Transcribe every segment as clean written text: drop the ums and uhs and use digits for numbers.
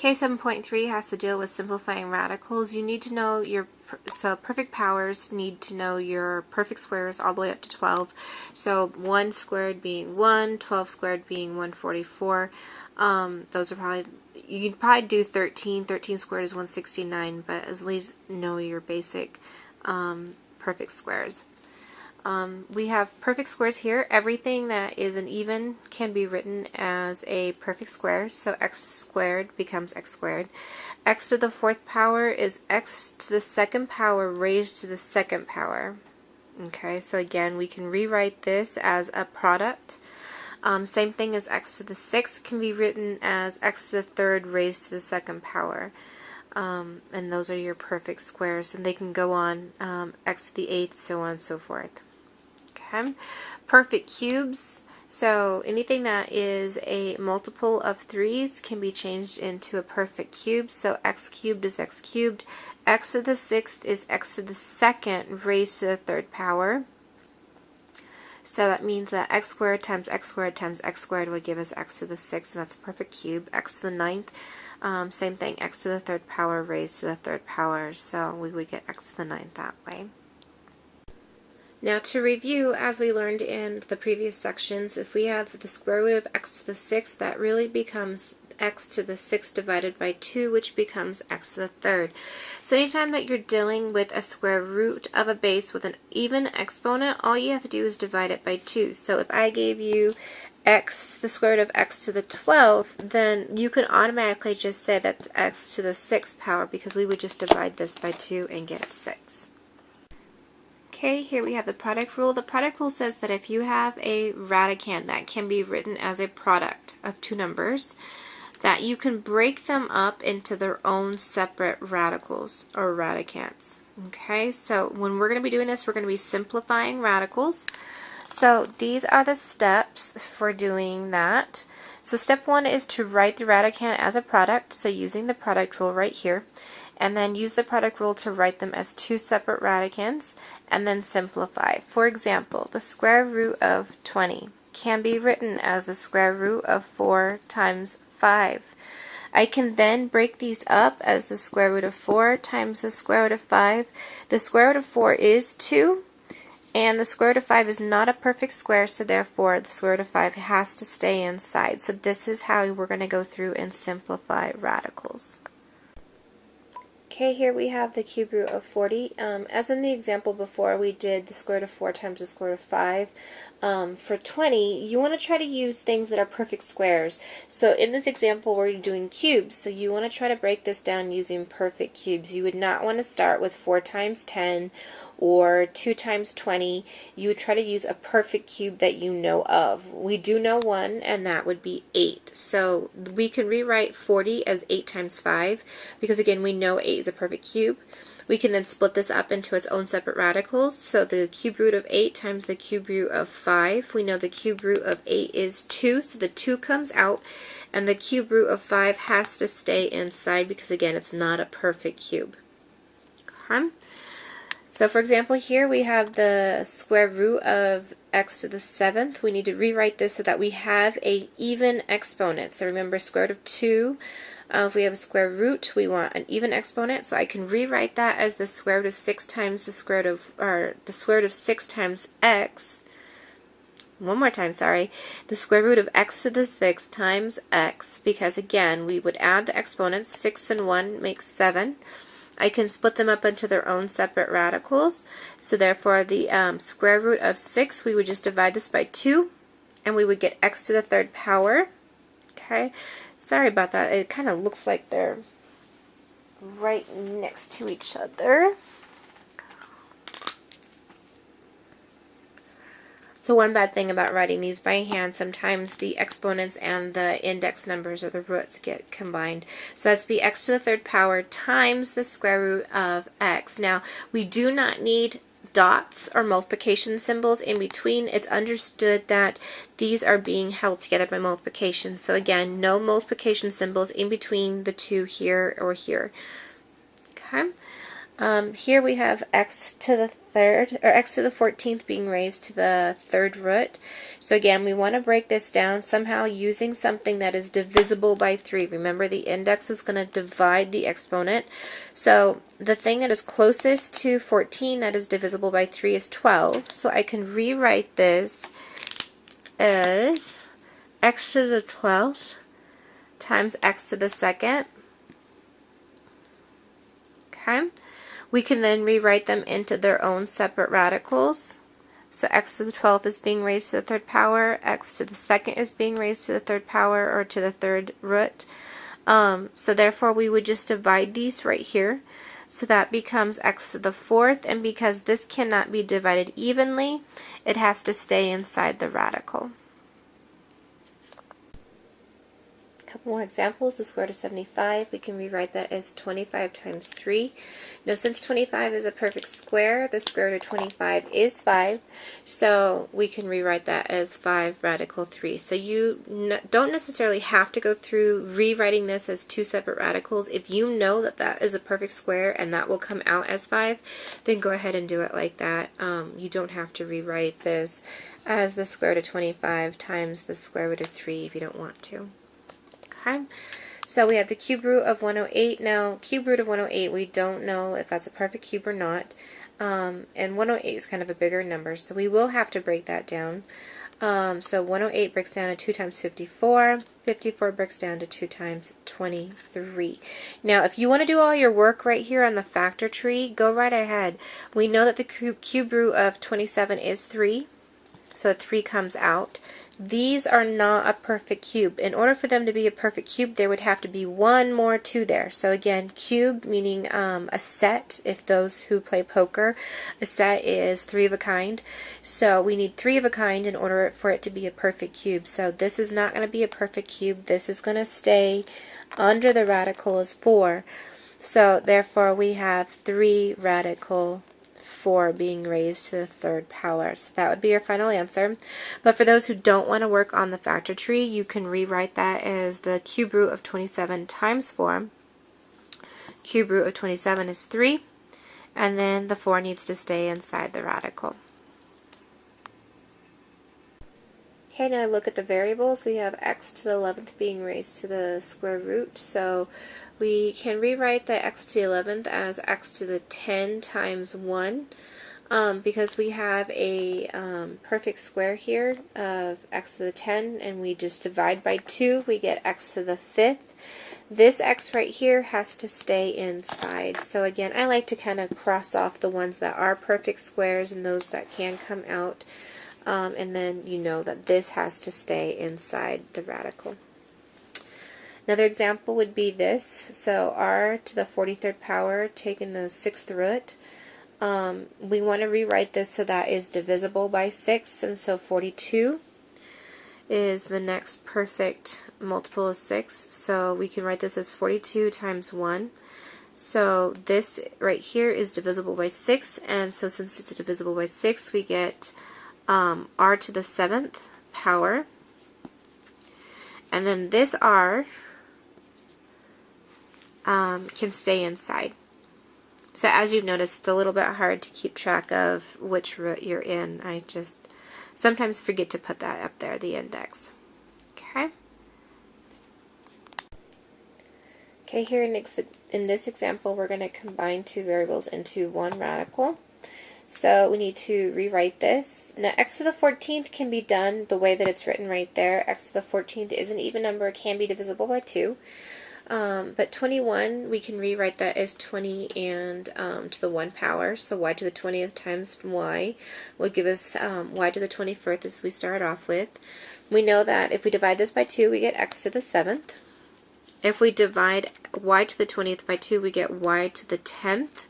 Okay, 7.3 has to deal with simplifying radicals. You need to know your, so perfect powers need to know your perfect squares all the way up to 12. So 1 squared being 1, 12 squared being 144. Those are probably, you can probably do 13. 13 squared is 169, but at least know your basic perfect squares. We have perfect squares here. Everything that is an even can be written as a perfect square. So x squared becomes x squared. X to the 4th power is x to the 2nd power raised to the 2nd power. Okay, so again, we can rewrite this as a product. Same thing as x to the 6th can be written as x to the 3rd raised to the 2nd power. And those are your perfect squares, and they can go on x to the 8th, so on and so forth. Okay. Perfect cubes, so anything that is a multiple of 3's can be changed into a perfect cube. So x cubed is x cubed, x to the 6th is x to the 2nd raised to the 3rd power. So that means that x squared times x squared times x squared would give us x to the 6th, and that's a perfect cube. X to the 9th, same thing, x to the 3rd power raised to the 3rd power, so we would get x to the 9th that way. Now to review, as we learned in the previous sections, if we have the square root of x to the 6th, that really becomes x to the 6th divided by 2, which becomes x to the 3rd. So anytime that you're dealing with a square root of a base with an even exponent, all you have to do is divide it by 2. So if I gave you x, the square root of x to the 12th, then you can automatically just say that's x to the 6th power, because we would just divide this by 2 and get 6. Okay, here we have the product rule. The product rule says that if you have a radicand that can be written as a product of two numbers, that you can break them up into their own separate radicals or radicands. Okay, so when we're going to be doing this, we're going to be simplifying radicals. So these are the steps for doing that. So step 1 is to write the radicand as a product, so using the product rule right here. And then use the product rule to write them as two separate radicands, and then simplify. For example, the square root of 20 can be written as the square root of 4 times 5. I can then break these up as the square root of 4 times the square root of 5. The square root of 4 is 2, and the square root of 5 is not a perfect square, so therefore the square root of 5 has to stay inside. So this is how we're going to go through and simplify radicals. Okay, here we have the cube root of 40. As in the example before, we did the square root of 4 times the square root of 5. For 20, you want to try to use things that are perfect squares. So in this example, we're doing cubes, so you want to try to break this down using perfect cubes. You would not want to start with 4 times 10 or 2 times 20. You would try to use a perfect cube that you know of. We do know one, and that would be 8. So we can rewrite 40 as 8 times 5, because again, we know 8 is a perfect cube. We can then split this up into its own separate radicals. So the cube root of 8 times the cube root of 5. We know the cube root of 8 is 2, so the 2 comes out, and the cube root of 5 has to stay inside because, again, it's not a perfect cube. Okay. So for example, here we have the square root of x to the 7th. We need to rewrite this so that we have a even exponent. So remember, square root of 2. If we have a square root, we want an even exponent. So I can rewrite that as the square root of 6 times the square root of, or the square root of 6 times x. One more time, sorry. The square root of x to the 6th times x, because again, we would add the exponents. 6 and 1 makes 7. I can split them up into their own separate radicals. So therefore, the square root of 6, we would just divide this by 2, and we would get x to the 3rd power. Okay, sorry about that. It kind of looks like they're right next to each other. So one bad thing about writing these by hand, sometimes the exponents and the index numbers or the roots get combined. So that's be x to the 3rd power times the square root of x. Now, we do not need dots or multiplication symbols in between. It's understood that these are being held together by multiplication. So again, no multiplication symbols in between the two here or here. Okay. Here we have x to the third, or x to the 14th being raised to the third root. So again, we want to break this down somehow using something that is divisible by 3. Remember, the index is going to divide the exponent. So the thing that is closest to 14 that is divisible by 3 is 12. So I can rewrite this as x to the 12th times x to the second. Okay. We can then rewrite them into their own separate radicals. So x to the 12th is being raised to the third power, x to the second is being raised to the third power, or to the third root. So therefore we would just divide these right here. So that becomes x to the 4th, and because this cannot be divided evenly, it has to stay inside the radical. Couple more examples. The square root of 75, we can rewrite that as 25 times 3. Now, since 25 is a perfect square, the square root of 25 is 5, so we can rewrite that as 5 radical 3. So you don't necessarily have to go through rewriting this as 2 separate radicals. If you know that that is a perfect square and that will come out as 5, then go ahead and do it like that. You don't have to rewrite this as the square root of 25 times the square root of 3 if you don't want to. Okay, so we have the cube root of 108. Now, cube root of 108, we don't know if that's a perfect cube or not. And 108 is kind of a bigger number, so we will have to break that down. So 108 breaks down to 2 times 54. 54 breaks down to 2 times 23. Now, if you want to do all your work right here on the factor tree, go right ahead. We know that the cube root of 27 is 3, so 3 comes out. These are not a perfect cube. In order for them to be a perfect cube, there would have to be one more 2 there. So again, cube meaning a set. If those who play poker, a set is 3 of a kind. So we need 3 of a kind in order for it to be a perfect cube. So this is not going to be a perfect cube. This is going to stay under the radical as 4. So therefore we have 3 radical 4 being raised to the third power. So that would be your final answer. But for those who don't want to work on the factor tree, you can rewrite that as the cube root of 27 times 4. Cube root of 27 is 3, and then the 4 needs to stay inside the radical. Okay, now look at the variables. We have x to the 11th being raised to the square root. So we can rewrite the x to the 11th as x to the 10 times 1 because we have a perfect square here of x to the 10, and we just divide by 2, we get x to the 5th. This x right here has to stay inside. So again, I like to kind of cross off the ones that are perfect squares and those that can come out. And then you know that this has to stay inside the radical. Another example would be this. So r to the 43rd power taking the 6th root. We want to rewrite this so that is divisible by 6, and so 42 is the next perfect multiple of 6. So we can write this as 42 times 1. So this right here is divisible by 6, and so since it's divisible by 6, we get r to the 7th power, and then this r can stay inside. So as you've noticed, it's a little bit hard to keep track of which root you're in. I just sometimes forget to put that up there, the index. Okay. Okay, here in this example, we're going to combine 2 variables into 1 radical. So we need to rewrite this. Now x to the 14th can be done the way that it's written right there. X to the 14th is an even number, it can be divisible by 2. But 21, we can rewrite that as 20 and to the 1 power. So y to the 20th times y will give us y to the 21st as we start off with. We know that if we divide this by 2, we get x to the 7th. If we divide y to the 20th by 2, we get y to the 10th.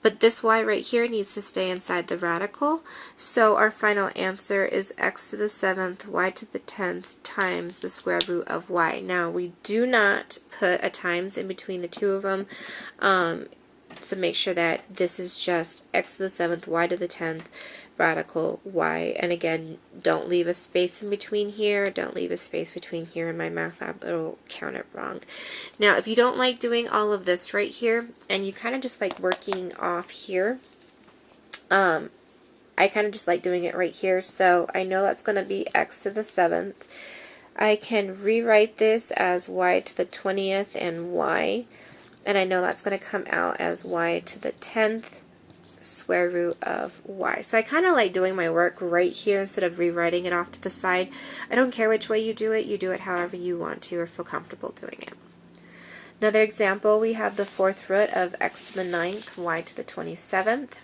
But this y right here needs to stay inside the radical, so our final answer is x to the 7th, y to the 10th times the square root of y. Now, we do not put a times in between the two of them to make sure that this is just x to the 7th, y to the 10th, radical y. And again, don't leave a space in between here, don't leave a space between here in my math lab, it'll count it wrong. Now, if you don't like doing all of this right here, and you kind of just like working off here, I kind of just like doing it right here, so I know that's going to be x to the 7th. I can rewrite this as y to the 20th and y, and I know that's going to come out as y to the 10th square root of y. So I kind of like doing my work right here instead of rewriting it off to the side. I don't care which way you do it however you want to or feel comfortable doing it. Another example, we have the 4th root of x to the 9th, y to the 27th.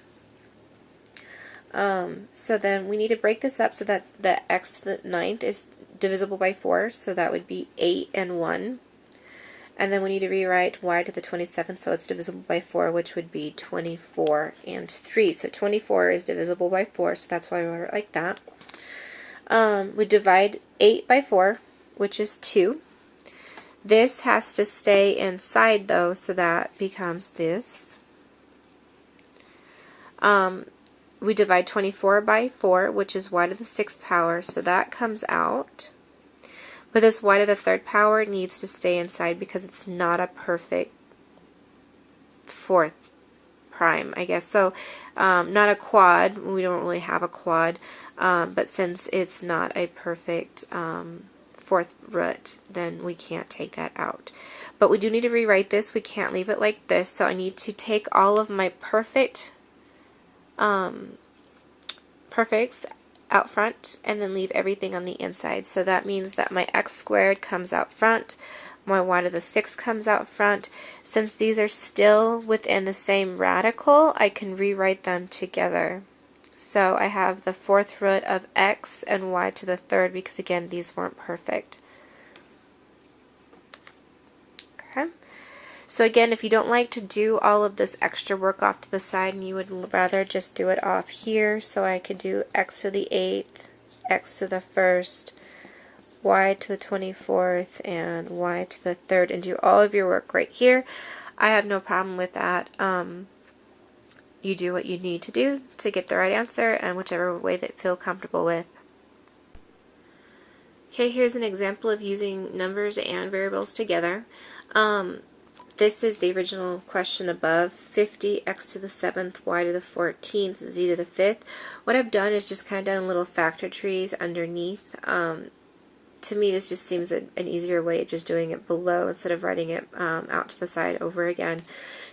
So then we need to break this up so that the x to the 9th is divisible by 4, so that would be 8 and 1. And then we need to rewrite y to the 27th so it's divisible by 4, which would be 24 and 3. So 24 is divisible by 4, so that's why I wrote it like that. We divide 8 by 4, which is 2. This has to stay inside though, so that becomes this. We divide 24 by 4, which is y to the 6th power, so that comes out. But this y to the 3rd power needs to stay inside because it's not a perfect 4th prime, I guess. So not a quad. We don't really have a quad, but since it's not a perfect 4th root, then we can't take that out. But we do need to rewrite this. We can't leave it like this, so I need to take all of my perfects out front and then leave everything on the inside. So that means that my x squared comes out front, my y to the 6th comes out front. Since these are still within the same radical, I can rewrite them together. So I have the 4th root of x and y to the 3rd because again these weren't perfect. Okay. So again, if you don't like to do all of this extra work off to the side and you would rather just do it off here, so I could do x to the 8th, x to the 1st, y to the 24th, and y to the 3rd, and do all of your work right here, I have no problem with that. You do what you need to do to get the right answer, and whichever way that you feel comfortable with. Okay, here's an example of using numbers and variables together. This is the original question above, 50, x to the 7th, y to the 14th, z to the 5th. What I've done is just kind of done little factor trees underneath. To me, this just seems an easier way of just doing it below instead of writing it out to the side over again.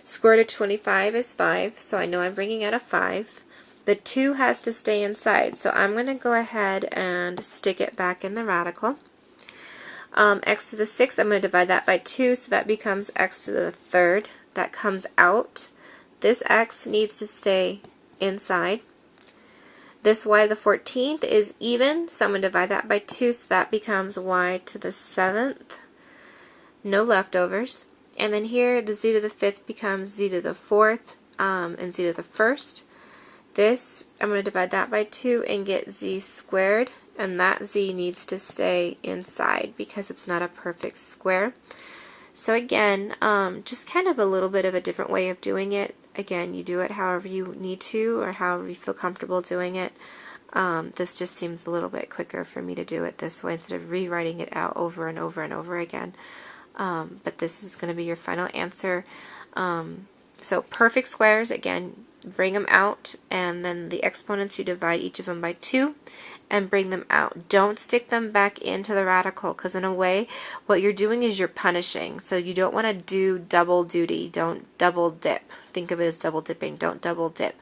Square root of 25 is 5, so I know I'm bringing out a 5. The 2 has to stay inside, so I'm going to go ahead and stick it back in the radical. X to the 6th, I'm going to divide that by 2, so that becomes x to the 3rd. That comes out. This x needs to stay inside. This y to the 14th is even, so I'm going to divide that by 2, so that becomes y to the 7th. No leftovers. And then here, the z to the 5th becomes z to the 4th and z to the 1st. This, I'm going to divide that by 2 and get z squared, and that z needs to stay inside because it's not a perfect square. So again, just kind of a little bit of a different way of doing it. Again, you do it however you need to or however you feel comfortable doing it. This just seems a little bit quicker for me to do it this way instead of rewriting it out over and over and over again. But this is going to be your final answer. So perfect squares, again, bring them out, and then the exponents, you divide each of them by 2 and bring them out. Don't stick them back into the radical, because in a way what you're doing is you're punishing. So you don't want to do double duty. Don't double dip. Think of it as double dipping. Don't double dip.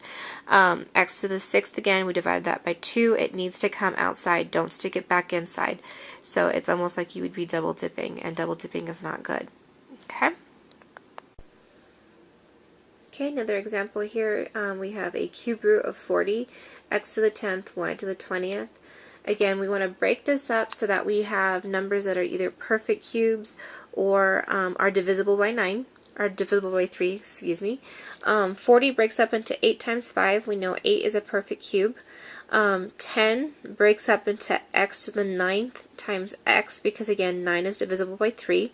X to the 6th, again, we divided that by 2. It needs to come outside. Don't stick it back inside. So it's almost like you would be double dipping, and double dipping is not good. Okay? Okay, another example here, we have a cube root of 40, x to the 10th, y to the 20th. Again, we want to break this up so that we have numbers that are either perfect cubes or are divisible by 9, or divisible by 3, excuse me. 40 breaks up into 8 times 5. We know 8 is a perfect cube. 10 breaks up into x to the 9th times x, because again, 9 is divisible by 3.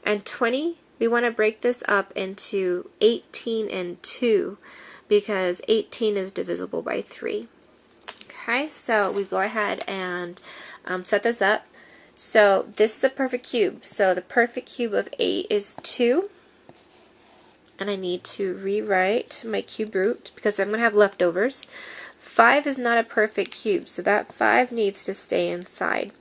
And 20, we want to break this up into 18 and 2 because 18 is divisible by 3. Okay, so we go ahead and set this up. So this is a perfect cube. So the perfect cube of 8 is 2. and I need to rewrite my cube root because I'm going to have leftovers. 5 is not a perfect cube, so that 5 needs to stay inside.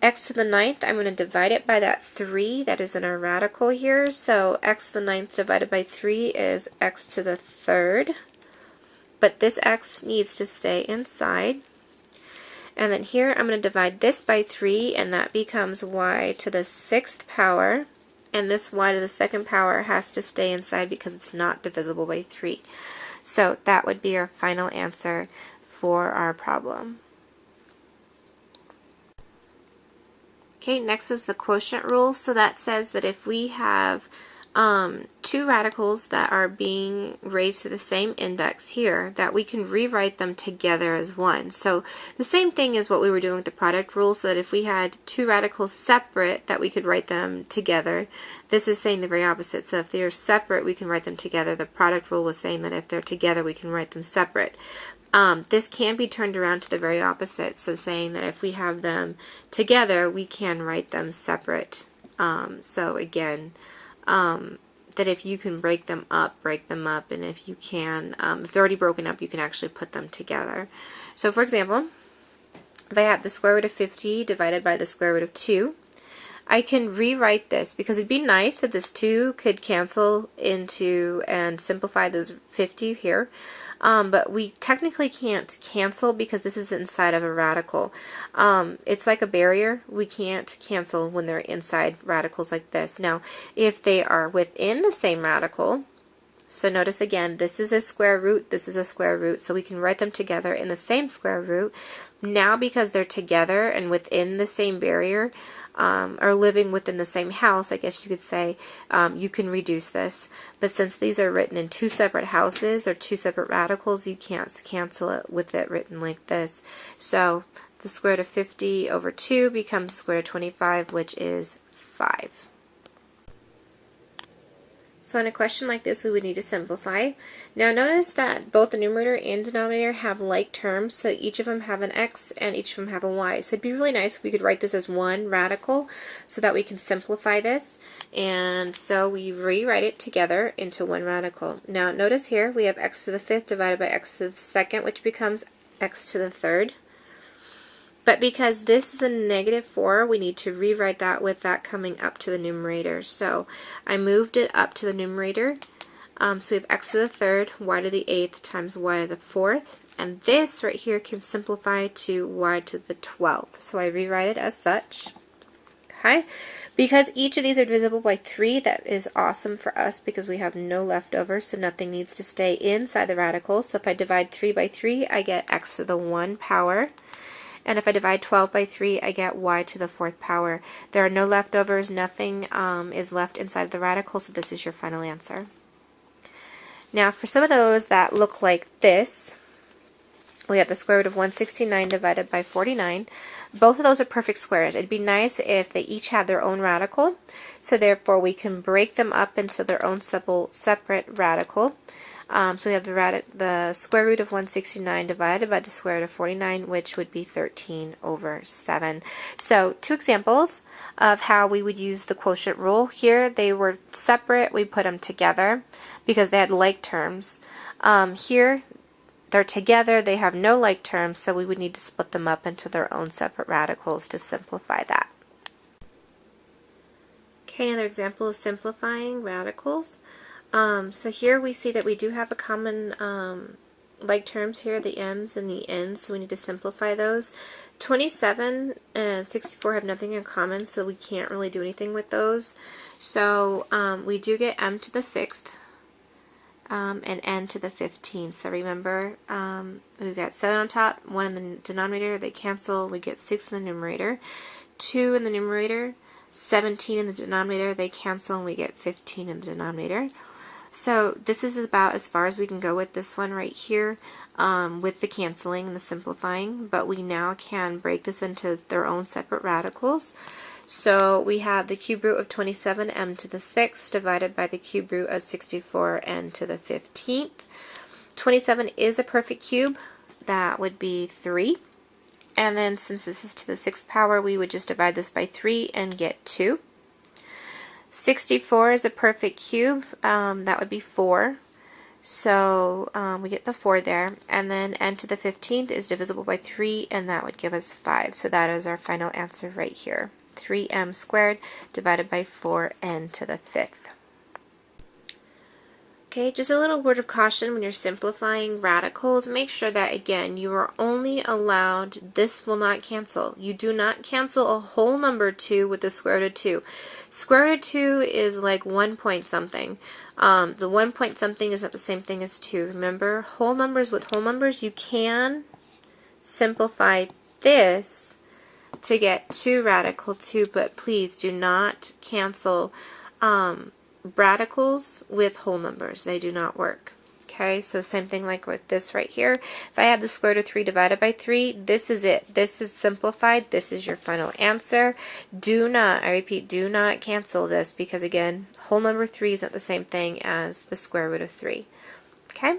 X to the 9th, I'm going to divide it by that 3 that is in our radical here. So x to the 9th divided by 3 is x to the 3rd. But this x needs to stay inside. And then here I'm going to divide this by 3, and that becomes y to the 6th power. And this y to the 2nd power has to stay inside because it's not divisible by 3. So that would be our final answer for our problem. Okay, next is the quotient rule. So that says that if we have two radicals that are being raised to the same index here, that we can rewrite them together as one. So the same thing as what we were doing with the product rule, so that if we had two radicals separate, that we could write them together. This is saying the very opposite. So if they're separate, we can write them together. The product rule was saying that if they're together, we can write them separate. This can be turned around to the very opposite, so saying that if we have them together, we can write them separate. So again, that if you can break them up, and if you can, if they're already broken up, you can actually put them together. So for example, if I have the square root of 50 divided by the square root of 2, I can rewrite this because it'd be nice if this 2 could cancel into and simplify this 50 here. But we technically can't cancel because this is inside of a radical. It's like a barrier. We can't cancel when they're inside radicals like this. Now, if they are within the same radical, so notice again, this is a square root, this is a square root, so we can write them together in the same square root. Now, because they're together and within the same barrier, or living within the same house, I guess you could say, you can reduce this. But since these are written in two separate houses or two separate radicals, you can't cancel it with it written like this. So the square root of 50 over 2 becomes square root of 25, which is 5. So in a question like this, we would need to simplify. Now notice that both the numerator and denominator have like terms, so each of them have an x and each of them have a y. So it'd be really nice if we could write this as one radical so that we can simplify this. And so we rewrite it together into one radical. Now notice here we have x to the 5th divided by x to the 2nd, which becomes x to the 3rd. But because this is a negative 4, we need to rewrite that with that coming up to the numerator. So I moved it up to the numerator. So we have x to the 3rd, y to the 8th times y to the 4th. And this right here can simplify to y to the 12th. So I rewrite it as such. Okay? Because each of these are divisible by 3, that is awesome for us because we have no leftovers, so nothing needs to stay inside the radical. So if I divide 3 by 3, I get x to the 1 power. And if I divide 12 by 3, I get y to the 4th power. There are no leftovers, nothing is left inside the radical, so this is your final answer. Now for some of those that look like this, we have the square root of 169 divided by 49. Both of those are perfect squares. It'd be nice if they each had their own radical, so therefore we can break them up into their own separate radical. So we have the square root of 169 divided by the square root of 49, which would be 13 over 7. So two examples of how we would use the quotient rule. Here they were separate, we put them together because they had like terms. Here they're together, they have no like terms, so we would need to split them up into their own separate radicals to simplify that. Okay, another example is simplifying radicals. So here we see that we do have a common like terms here, the m's and the n's, so we need to simplify those. 27 and 64 have nothing in common, so we can't really do anything with those. So we do get m to the 6th and n to the 15th. So remember, we've got 7 on top, 1 in the denominator, they cancel, we get 6 in the numerator, 2 in the numerator, 17 in the denominator, they cancel, and we get 15 in the denominator. So this is about as far as we can go with this one right here with the canceling and the simplifying, but we now can break this into their own separate radicals. So we have the cube root of 27 m to the 6th divided by the cube root of 64 n to the 15th. 27 is a perfect cube, that would be 3. And then since this is to the 6th power, we would just divide this by 3 and get 2. 64 is a perfect cube. That would be 4. So we get the 4 there. And then n to the 15th is divisible by 3, and that would give us 5. So that is our final answer right here. 3m squared divided by 4n to the 5th. Okay, just a little word of caution when you're simplifying radicals. Make sure that, again, you are only allowed, this will not cancel. You do not cancel a whole number 2 with the square root of 2. Square root of 2 is like 1 point something. The 1 point something is not the same thing as 2. Remember, whole numbers with whole numbers, you can simplify this to get 2 radical 2, but please do not cancel radicals with whole numbers. They do not work. Okay, so same thing like with this right here. If I have the square root of 3 divided by 3, this is it. This is simplified. This is your final answer. Do not, I repeat, do not cancel this because, again, whole number 3 is not the same thing as the square root of 3. Okay?